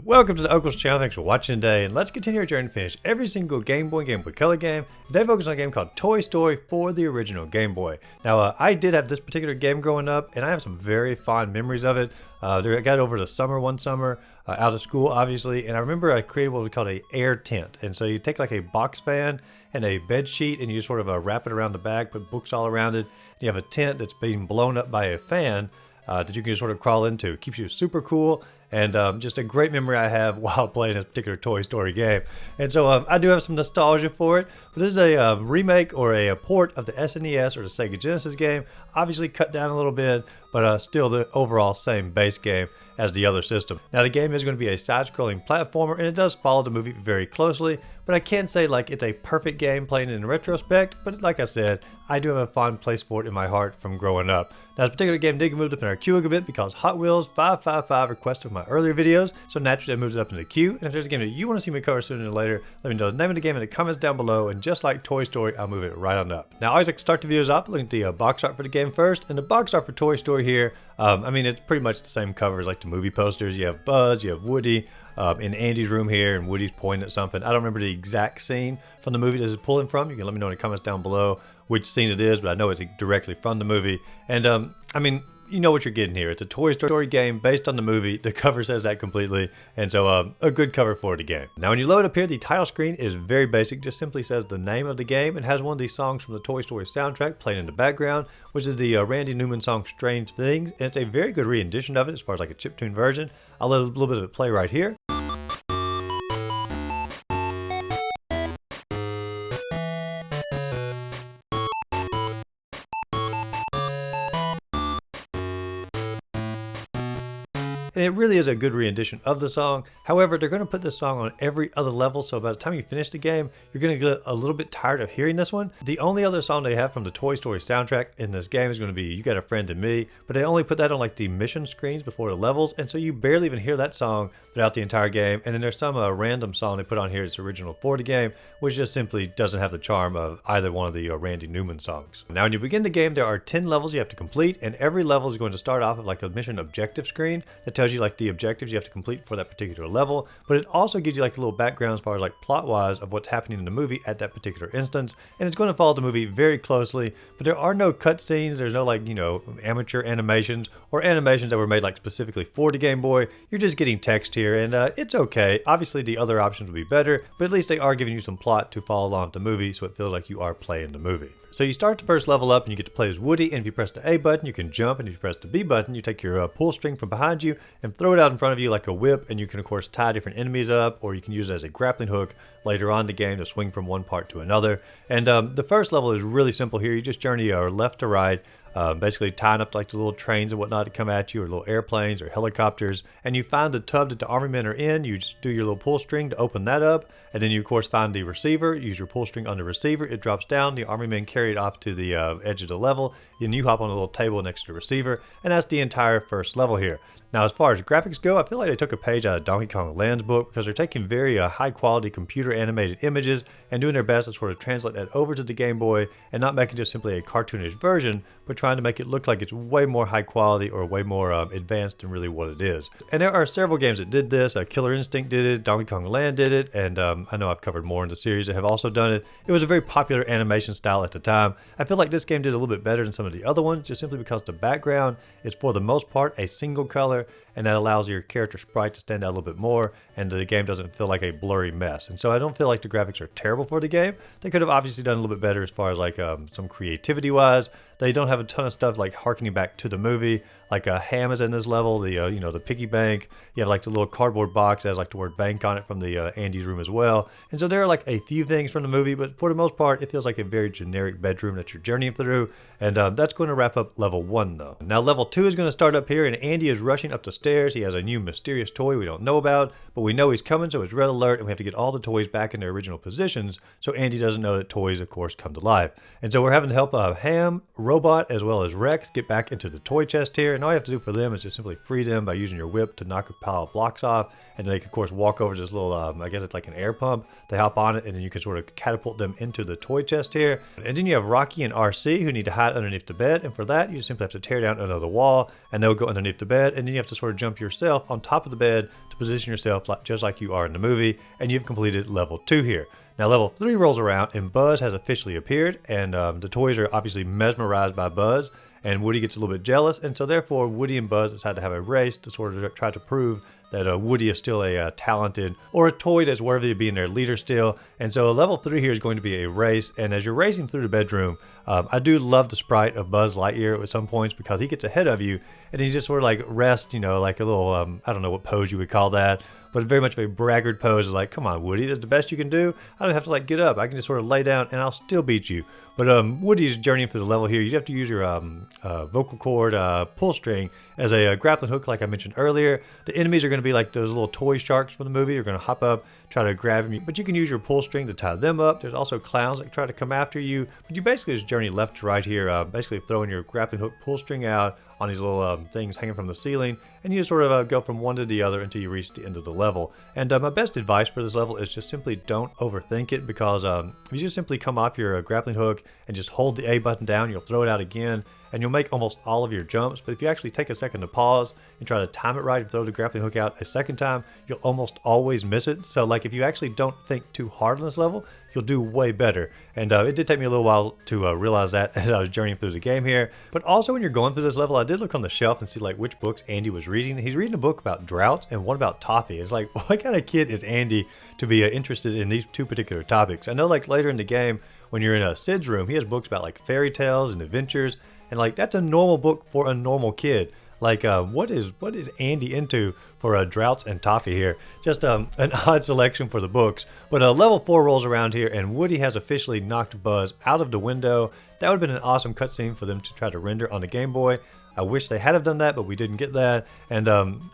Welcome to the Uncle's channel. Thanks for watching today, and let's continue our journey to finish every single Game Boy and Game Boy Color game. Today focus on a game called Toy Story for the original Game Boy. Now, I did have this particular game growing up, and I have some very fond memories of it. I got over the summer one summer, out of school obviously, and I remember I created what we called a air tent. And so you take like a box fan and a bed sheet, and you sort of wrap it around the back, put books all around it. And you have a tent that's being blown up by a fan that you can just sort of crawl into. It keeps you super cool. And just a great memory I have while playing this particular Toy Story game. And so I do have some nostalgia for it. But this is a remake or a port of the SNES or the Sega Genesis game. Obviously cut down a little bit, but still the overall same base game as the other system. Now the game is going to be a side-scrolling platformer, and it does follow the movie very closely, but I can't say like it's a perfect game playing in retrospect, but like I said, I do have a fond place for it in my heart from growing up. Now this particular game did get moved up in our queue a bit because Hot Wheels 555 requested my earlier videos, so naturally I moved it up in the queue. And if there's a game that you want to see me cover sooner or later, let me know the name of the game in the comments down below, and just like Toy Story, I'll move it right on up. Now I always like to start the videos off looking at the box art for the game first, and the box art for Toy Story here, I mean it's pretty much the same cover as like the movie posters. You have Buzz, you have Woody, in Andy's room here, and Woody's pointing at something. I don't remember the exact scene from the movie this is pulling from. You can let me know in the comments down below which scene it is, but I know it's directly from the movie. And I mean, you know what you're getting here. It's a Toy Story game based on the movie. The cover says that completely, and so a good cover for the game. Now when you load up here, the title screen is very basic. Just simply says the name of the game and has one of these songs from the Toy Story soundtrack playing in the background, which is the Randy Newman song Strange Things. And it's a very good rendition of it as far as like a chiptune version. I'll let a little bit of it play right here. And it really is a good rendition of the song. However, they're going to put this song on every other level, so by the time you finish the game, you're going to get a little bit tired of hearing this one. The only other song they have from the Toy Story soundtrack in this game is going to be You Got a Friend in Me, but they only put that on like the mission screens before the levels, and so you barely even hear that song throughout the entire game. And then there's some random song they put on here that's original for the game, which just simply doesn't have the charm of either one of the Randy Newman songs. Now when you begin the game, there are 10 levels you have to complete, and every level is going to start off with like a mission objective screen that tells you like the objectives you have to complete for that particular level, but it also gives you like a little background as far as like plot wise of what's happening in the movie at that particular instance. And it's going to follow the movie very closely, but there are no cutscenes. There's no like, you know, amateur animations or animations that were made like specifically for the Game Boy. You're just getting text here, and it's okay. Obviously the other options would be better, but at least they are giving you some plot to follow along with the movie, so it feels like you are playing the movie. So you start the first level up and you get to play as Woody, and if you press the A button you can jump, and if you press the B button you take your pull string from behind you and throw it out in front of you like a whip, and you can of course tie different enemies up, or you can use it as a grappling hook later on in the game to swing from one part to another. And the first level is really simple here. You just journey left to right, basically tying up like the little trains and whatnot to come at you, or little airplanes or helicopters, and you find the tub that the army men are in. You just do your little pull string to open that up, and then you of course find the receiver, use your pull string on the receiver, it drops down, the army men carry it off to the edge of the level, and you hop on a little table next to the receiver, and that's the entire first level here. Now as far as graphics go, I feel like they took a page out of Donkey Kong Land's book, because they're taking very high quality computer animated images and doing their best to sort of translate that over to the Game Boy, and not making just simply a cartoonish version, but trying to make it look like it's way more high quality or way more advanced than really what it is. And there are several games that did this. Killer Instinct did it, Donkey Kong Land did it, and I know I've covered more in the series that have also done it. It was a very popular animation style at the time. I feel like this game did a little bit better than some of the other ones, just simply because the background is for the most part a single color, and that allows your character sprite to stand out a little bit more, and the game doesn't feel like a blurry mess. And so I don't feel like the graphics are terrible for the game. They could have obviously done a little bit better as far as like some creativity wise. They don't have a ton of stuff like harkening back to the movie. Like Ham is in this level, the you know, the piggy bank. You have like the little cardboard box that has like the word bank on it from the Andy's room as well. And so there are like a few things from the movie, but for the most part it feels like a very generic bedroom that you're journeying through. And that's going to wrap up level 1 though. Now level 2 is going to start up here, and Andy is rushing up the stairs. He has a new mysterious toy we don't know about, but we know he's coming, so it's red alert, and we have to get all the toys back in their original positions, so Andy doesn't know that toys of course come to life. And so we're having to help Ham, Robot, as well as Rex get back into the toy chest here, and all you have to do for them is just simply free them by using your whip to knock a pile of blocks off, and then they can of course walk over to this little I guess it's like an air pump. They hop on it, and then you can sort of catapult them into the toy chest here. And then you have Rocky and RC who need to hide underneath the bed, and for that you simply have to tear down another wall and they'll go underneath the bed, and then you have to sort of jump yourself on top of the bed to to position yourself just like you are in the movie, and you've completed level 2 here. Now level 3 rolls around and Buzz has officially appeared, and the toys are obviously mesmerized by Buzz, and Woody gets a little bit jealous, and so therefore Woody and Buzz decide to have a race to sort of try to prove that Woody is still a talented or a toy that's worthy of being their leader still. And so level 3 here is going to be a race, and as you're racing through the bedroom, I do love the sprite of Buzz Lightyear at some points because he gets ahead of you and he just sort of like rests, you know, like a little, I don't know what pose you would call that, but very much of a braggart pose, like, come on, Woody, that's the best you can do. I don't have to like get up. I can just sort of lay down and I'll still beat you. But Woody's journeying through the level here. You have to use your vocal cord pull string as a grappling hook, like I mentioned earlier. The enemies are going to be like those little toy sharks from the movie. You're going to hop up, try to grab them, but you can use your pull string to tie them up. There's also clowns that try to come after you, but you basically just journey left to right here, basically throwing your grappling hook pull string out on these little things hanging from the ceiling, and you just sort of go from one to the other until you reach the end of the level. And my best advice for this level is just simply don't overthink it, because if you just simply come off your grappling hook and just hold the A button down, you'll throw it out again and you'll make almost all of your jumps. But if you actually take a second to pause and try to time it right and throw the grappling hook out a second time, you'll almost always miss it. So like if you actually don't think too hard on this level, you'll do way better. And it did take me a little while to realize that as I was journeying through the game here. But also when you're going through this level, I did look on the shelf and see like which books Andy was reading. He's reading a book about droughts and one about toffee. It's like, what kind of kid is Andy to be interested in these two particular topics? I know like later in the game, when you're in Sid's room, he has books about like fairy tales and adventures. And like, that's a normal book for a normal kid. Like, what is Andy into for droughts and toffee here? Just an odd selection for the books. But level 4 rolls around here, and Woody has officially knocked Buzz out of the window. That would have been an awesome cutscene for them to try to render on the Game Boy. I wish they had have done that, but we didn't get that. And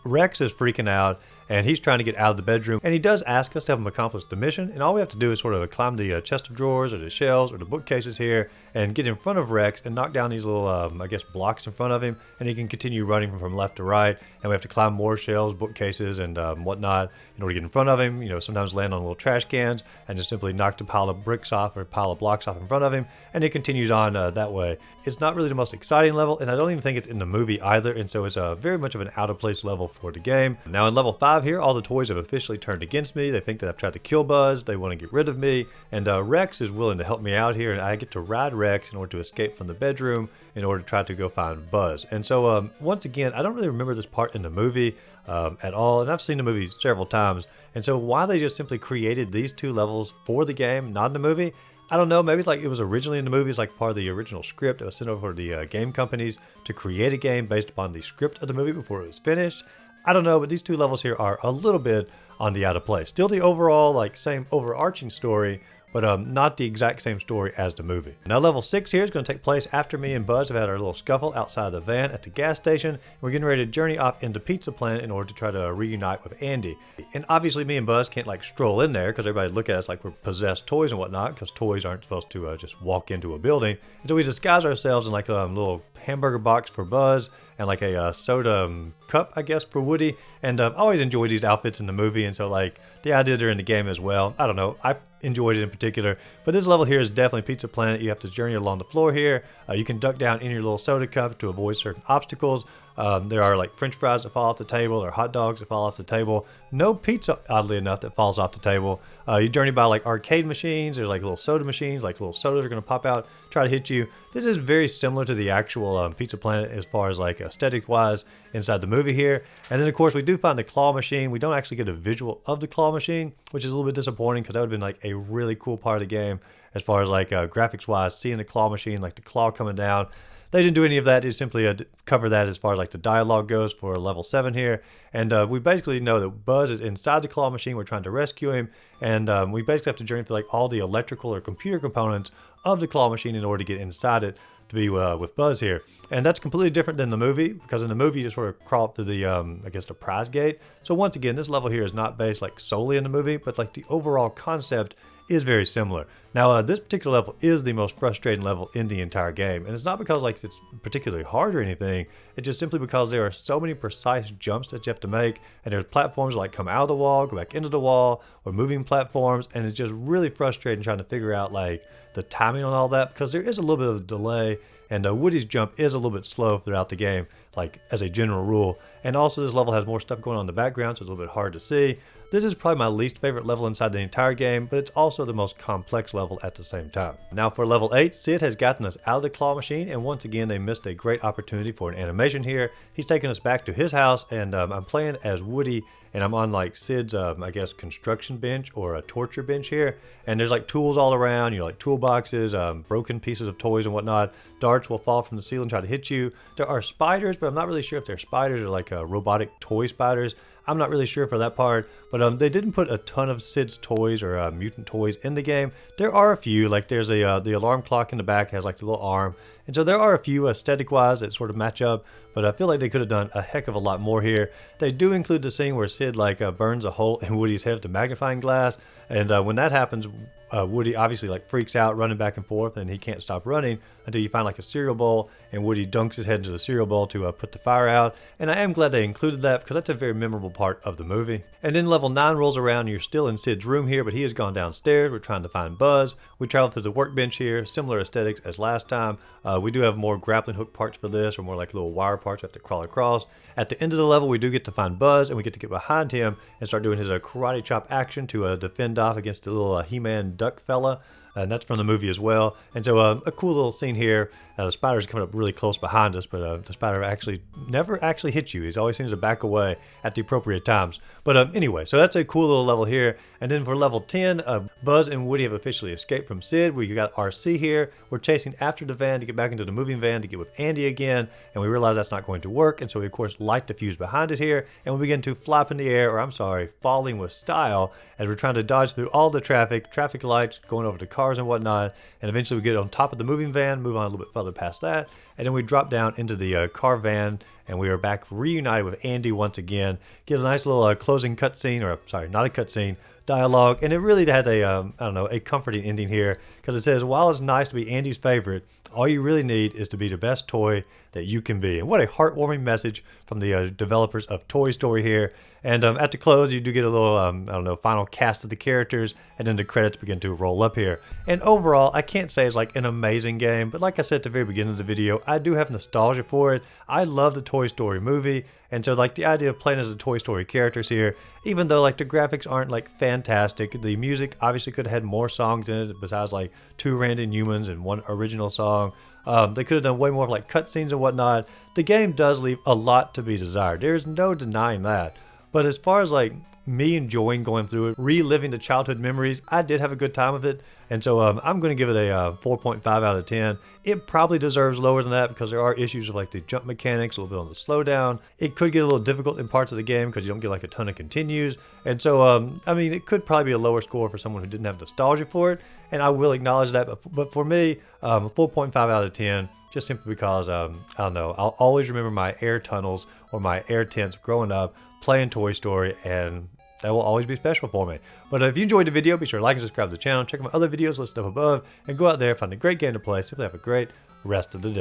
Rex is freaking out, and he's trying to get out of the bedroom. And he does ask us to have him accomplish the mission, and all we have to do is sort of climb the chest of drawers or the shelves or the bookcases here and get in front of Rex and knock down these little, I guess, blocks in front of him, and he can continue running from left to right. And we have to climb more shelves, bookcases, and whatnot in order to get in front of him. You know, sometimes land on little trash cans and just simply knock the pile of bricks off or pile of blocks off in front of him, and it continues on that way. It's not really the most exciting level, and I don't even think it's in the movie either, and so it's very much of an out-of-place level for the game. Now in level 5 here, all the toys have officially turned against me. They think that I've tried to kill Buzz, they want to get rid of me, and Rex is willing to help me out here, and I get to ride Rex in order to escape from the bedroom in order to try to go find Buzz. And so once again, I don't really remember this part in the movie at all, and I've seen the movie several times, and so why they just simply created these two levels for the game, not in the movie, I don't know. Maybe like it was originally in the movies, like part of the original script. It was sent over to the game companies to create a game based upon the script of the movie before it was finished. I don't know, but these two levels here are a little bit on the out of place. Still the overall like same overarching story, but not the exact same story as the movie. Now level 6 here is going to take place after me and Buzz have had our little scuffle outside the van at the gas station. We're getting ready to journey off into Pizza Planet in order to try to reunite with Andy. And obviously me and Buzz can't like stroll in there because everybody look at us like we're possessed toys and whatnot, because toys aren't supposed to just walk into a building. And so we disguise ourselves in like a little hamburger box for Buzz and like a soda cup, I guess, for Woody. And I always enjoy these outfits in the movie, and so like the idea they're in the game as well. I don't know, I enjoyed it in particular. But this level here is definitely Pizza Planet. You have to journey along the floor here. You can duck down in your little soda cup to avoid certain obstacles. There are like french fries that fall off the table or hot dogs that fall off the table. No pizza, oddly enough, that falls off the table. You journey by like arcade machines. There's like little soda machines, like little sodas are going to pop out, try to hit you. This is very similar to the actual Pizza Planet as far as like aesthetic wise inside the movie here. And then of course we do find the claw machine. We don't actually get a visual of the claw machine, which is a little bit disappointing because that would have been like a really cool part of the game as far as like graphics wise, seeing the claw machine, like the claw coming down. They didn't do any of that. They simply cover that as far as like the dialogue goes for level 7 here. And we basically know that Buzz is inside the claw machine. We're trying to rescue him. And we basically have to journey through like all the electrical or computer components of the claw machine in order to get inside it to be with Buzz here. And that's completely different than the movie, because in the movie you just sort of crawl up to the, I guess, the prize gate. So once again, this level here is not based like solely in the movie, but like the overall concept is very similar. Now this particular level is the most frustrating level in the entire game, and it's not because like it's particularly hard or anything. It's just simply because there are so many precise jumps that you have to make, and there's platforms that like come out of the wall, go back into the wall, or moving platforms, and it's just really frustrating trying to figure out like the timing on all that, because there is a little bit of a delay and Woody's jump is a little bit slow throughout the game, like as a general rule. And also this level has more stuff going on in the background, so it's a little bit hard to see. This is probably my least favorite level inside the entire game, but it's also the most complex level at the same time. Now for level 8, Sid has gotten us out of the claw machine, and once again they missed a great opportunity for an animation here. He's taking us back to his house, and I'm playing as Woody, and I'm on like Sid's, I guess, construction bench or a torture bench here. And there's like tools all around, you know, like toolboxes, broken pieces of toys and whatnot. Darts will fall from the ceiling and try to hit you. There are spiders, but I'm not really sure if they're spiders or like robotic toy spiders. I'm not really sure for that part, but they didn't put a ton of Sid's toys or mutant toys in the game. There are a few, like there's a the alarm clock in the back has like the little arm, and so there are a few aesthetic-wise that sort of match up. But I feel like they could have done a heck of a lot more here. They do include the scene where Sid like burns a hole in Woody's head with a magnifying glass, and when that happens, Woody obviously like freaks out, running back and forth, and he can't stop running until you find like a cereal bowl, and Woody dunks his head into the cereal bowl to put the fire out. And I am glad they included that because that's a very memorable part of the movie. And then level 9 rolls around, and you're still in Sid's room here, but he has gone downstairs. We're trying to find Buzz. We travel through the workbench here, similar aesthetics as last time. We do have more grappling hook parts for this, or more like little wire parts we have to crawl across. At the end of the level, we do get to find Buzz, and we get to get behind him and start doing his karate chop action to defend off against the little He-Man duck fella. And that's from the movie as well. And so a cool little scene here. The spider's coming up really close behind us, but the spider actually never actually hits you. He always seems to back away at the appropriate times. But anyway, so that's a cool little level here. And then for level 10, Buzz and Woody have officially escaped from Sid. We got RC here. We're chasing after the van to get back into the moving van to get with Andy again. And we realize that's not going to work. And so we, of course, light the fuse behind it here. And we begin to flop in the air, or I'm sorry, falling with style, as we're trying to dodge through all the traffic lights, going over to cars and whatnot. And eventually we get on top of the moving van, move on a little bit further past that. And then we drop down into the car van, and we are back reunited with Andy once again. Get a nice little closing cutscene, or sorry, not a cutscene, dialogue. And it really has a, I don't know, a comforting ending here, because it says, while it's nice to be Andy's favorite, all you really need is to be the best toy that you can be. And what a heartwarming message from the developers of Toy Story here. And at the close, you do get a little, I don't know, final cast of the characters, and then the credits begin to roll up here. And overall, I can't say it's like an amazing game, but like I said at the very beginning of the video, I do have nostalgia for it. I love the Toy Story movie, and so like the idea of playing as the Toy Story characters here, even though like the graphics aren't like fantastic, the music obviously could have had more songs in it besides like 2 random humans and 1 original song. They could have done way more like cutscenes and whatnot. The game does leave a lot to be desired. There's no denying that. But as far as like me enjoying going through it, reliving the childhood memories, I did have a good time with it. And so I'm going to give it a 4.5 out of 10. It probably deserves lower than that because there are issues with like the jump mechanics, a little bit on the slowdown. It could get a little difficult in parts of the game because you don't get like a ton of continues. And so, I mean, it could probably be a lower score for someone who didn't have nostalgia for it. And I will acknowledge that. But for me, 4.5 out of 10. Just simply because, I don't know, I'll always remember my air tunnels or my air tents growing up playing Toy Story, and that will always be special for me. But if you enjoyed the video, be sure to like and subscribe to the channel. Check out my other videos listed up above, and go out there, find a great game to play. Simply have a great rest of the day.